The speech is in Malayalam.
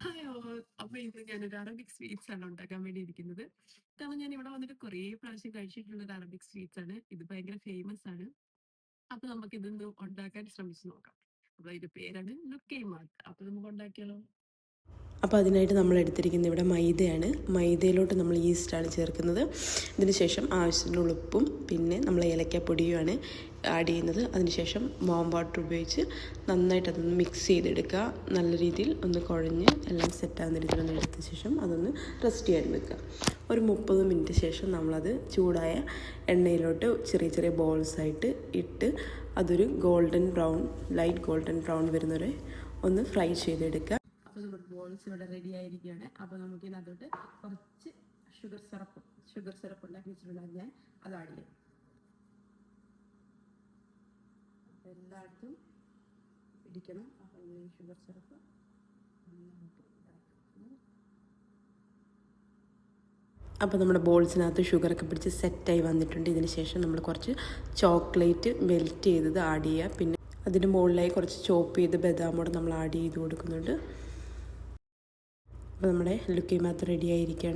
ഹലോ. അപ്പൊ ഇന്ന് ഞാനൊരു അറബിക് സ്വീറ്റ്സ് ആണ് ഉണ്ടാക്കാൻ വേണ്ടി ഇരിക്കുന്നത്. കാരണം ഞാൻ ഇവിടെ വന്നിട്ട് കുറേ പ്രാവശ്യം കഴിച്ചിട്ടുള്ള ഒരു അറബിക് സ്വീറ്റ്സ് ആണ്. ഇത് ഭയങ്കര ഫേമസ് ആണ്. അപ്പൊ നമുക്ക് ഇതൊന്ന് ഉണ്ടാക്കാൻ ശ്രമിച്ചു നോക്കാം. അപ്പൊ ഇതിന്റെ പേരാണ് ലുക്കൈമാത്ത്. അപ്പൊ നമുക്ക് ഉണ്ടാക്കിയാലോ? അപ്പോൾ അതിനായിട്ട് നമ്മൾ എടുത്തിരിക്കുന്നത് ഇവിടെ മൈദയാണ്. മൈദയിലോട്ട് നമ്മൾ ഈസ്റ്റാണ് ചേർക്കുന്നത്. ഇതിന് ശേഷം ആവശ്യത്തിനുള്ള ഉപ്പും പിന്നെ നമ്മൾ ഏലക്കാപ്പൊടിയുമാണ് ആഡ് ചെയ്യുന്നത്. അതിനുശേഷം വാം വാട്ടർ ഉപയോഗിച്ച് നന്നായിട്ട് അതൊന്ന് മിക്സ് ചെയ്തെടുക്കുക. നല്ല രീതിയിൽ ഒന്ന് കുഴഞ്ഞ് എല്ലാം സെറ്റാകുന്ന രീതിയിൽ ഒന്ന് എടുത്ത ശേഷം അതൊന്ന് റെസ്റ്റ് ചെയ്യാൻ വെക്കുക. ഒരു 30 മിനിറ്റ് ശേഷം നമ്മളത് ചൂടായ എണ്ണയിലോട്ട് ചെറിയ ചെറിയ ബോൾസായിട്ട് ഇട്ട് അതൊരു golden brown, light golden brown വരുന്നവരെ ഒന്ന് ഫ്രൈ ചെയ്തെടുക്കുക. അപ്പോൾ നമ്മുടെ ബോൾസ് ഇവിടെ റെഡി ആയിരിക്കുകയാണ്. അപ്പോൾ നമുക്ക് ഇതിനകത്തോട്ട് കുറച്ച് ഷുഗർ സിറപ്പ് ഉണ്ടാക്കി വെച്ചിട്ടുണ്ടെങ്കിൽ ഞാൻ അത് ആഡ് ചെയ്യാം. അപ്പോൾ എല്ലായിടത്തും പിടിക്കണം. അപ്പോൾ ഈ ഷുഗർ സിറപ്പ് അപ്പോൾ നമ്മുടെ ബോൾസിനകത്ത് ഷുഗറൊക്കെ പിടിച്ച് സെറ്റായി വന്നിട്ടുണ്ട്. ഇതിന് ശേഷം നമ്മൾ കുറച്ച് ചോക്ലേറ്റ് മെൽറ്റ് ചെയ്തത് ആഡ് ചെയ്യുക. പിന്നെ അതിൻ്റെ മുകളിലായി കുറച്ച് ചോപ്പ് ചെയ്ത് ബദാമോടെ നമ്മൾ ആഡ് ചെയ്ത് കൊടുക്കുന്നുണ്ട്. അപ്പോൾ നമ്മുടെ ലുക്കൈമാത്ത് റെഡി ആയിരിക്കുകയാണ്.